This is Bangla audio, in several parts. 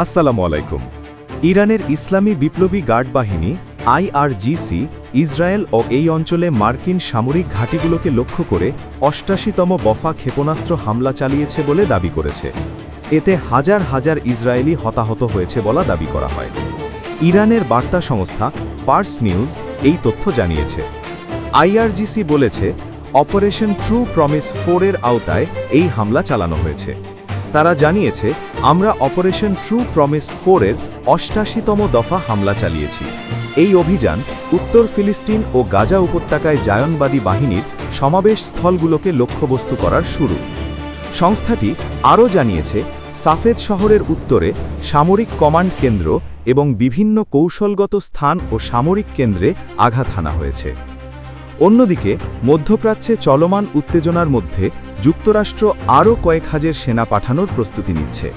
আসসালামু আলাইকুম। ইরানের ইসলামী বিপ্লবী গার্ড বাহিনী আইআরজিসি ইসরায়েল ও এই অঞ্চলে মার্কিন সামরিক ঘাঁটিগুলোকে লক্ষ্য করে ৮৮তম দফা ক্ষেপণাস্ত্র হামলা চালিয়েছে বলে দাবি করেছে। এতে হাজার হাজার ইসরায়েলি হতাহত হয়েছে বলা দাবি করা হয়। ইরানের বার্তা সংস্থা ফার্স নিউজ এই তথ্য জানিয়েছে। আইআরজিসি বলেছে, অপারেশন ট্রু প্রমিস 4 এর আওতায় এই হামলা চালানো হয়েছে। তারা জানিয়েছে, আমরা অপারেশন ট্রু প্রমিস 4 এর ৮৮তম দফা হামলা চালিয়েছি। এই অভিযান উত্তর ফিলিস্তিন ও গাজা উপত্যকায় জায়নবাদী বাহিনীর সমাবেশ স্থলগুলোকে লক্ষ্যবস্তু করার শুরু। সংস্থাটি আরও জানিয়েছে, সাফেদ শহরের উত্তরে সামরিক কমান্ড কেন্দ্র এবং বিভিন্ন কৌশলগত স্থান ও সামরিক কেন্দ্রে আঘাত হানা হয়েছে। অন্যদিকে মধ্যপ্রাচ্যে চলমান উত্তেজনার মধ্যে যুক্তরাষ্ট্র আরও কয়েক হাজার সেনা পাঠানোর প্রস্তুতি নিচ্ছে।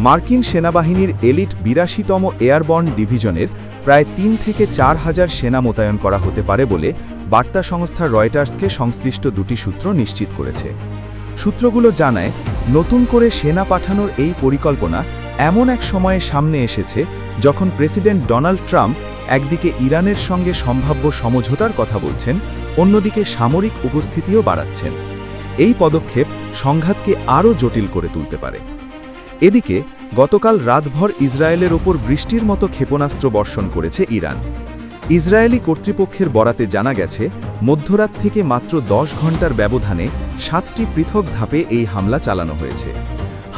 মার্কিন সেনাবাহিনীর এলিট ৮২তম এয়ারবর্ন ডিভিশনের প্রায় ৩ থেকে ৪ হাজার সেনা মোতায়েন করা হতে পারে বলে বার্তা সংস্থা রয়টার্সকে সংশ্লিষ্ট দুটি সূত্র নিশ্চিত করেছে। সূত্রগুলো জানায়, নতুন করে সেনা পাঠানোর এই পরিকল্পনা এমন এক সময়ে সামনে এসেছে যখন প্রেসিডেন্ট ডোনাল্ড ট্রাম্প একদিকে ইরানের সঙ্গে সম্ভাব্য সমঝোতার কথা বলছেন, অন্যদিকে সামরিক উপস্থিতিও বাড়াচ্ছেন। এই পদক্ষেপ সংঘাতকে আরও জটিল করে তুলতে পারে। এদিকে গতকাল রাতভর ইসরায়েলের ওপর বৃষ্টির মতো ক্ষেপণাস্ত্র বর্ষণ করেছে ইরান। ইসরায়েলি কর্তৃপক্ষের বরাতে জানা গেছে, মধ্যরাত থেকে মাত্র ১০ ঘণ্টার ব্যবধানে ৭টি পৃথক ধাপে এই হামলা চালানো হয়েছে।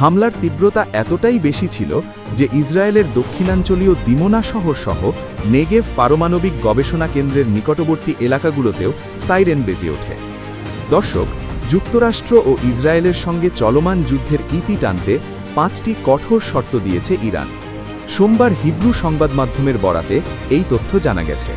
হামলার তীব্রতা এতটাই বেশি ছিল যে ইসরায়েলের দক্ষিণাঞ্চলীয় দিমোনা শহর সহ নেগেভ পারমাণবিক গবেষণা কেন্দ্রের নিকটবর্তী এলাকাগুলোতেও সাইরেন বেজে ওঠে। দর্শক, যুক্তরাষ্ট্র ও ইসরায়েলের সঙ্গে চলমান যুদ্ধের ইতি টানতে 5টি কঠোর শর্ত দিয়েছে ইরান। সোমবার হিব্রু সংবাদ মাধ্যমের বরাতে এই তথ্য জানা গেছে।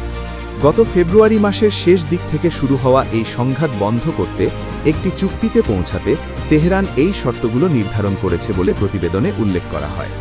গত ফেব্রুয়ারি মাসের শেষ দিক থেকে শুরু হওয়া এই সংঘাত বন্ধ করতে একটি চুক্তিতে পৌঁছাতে তেহরান এই শর্তগুলো নির্ধারণ করেছে বলে প্রতিবেদনে উল্লেখ করা হয়।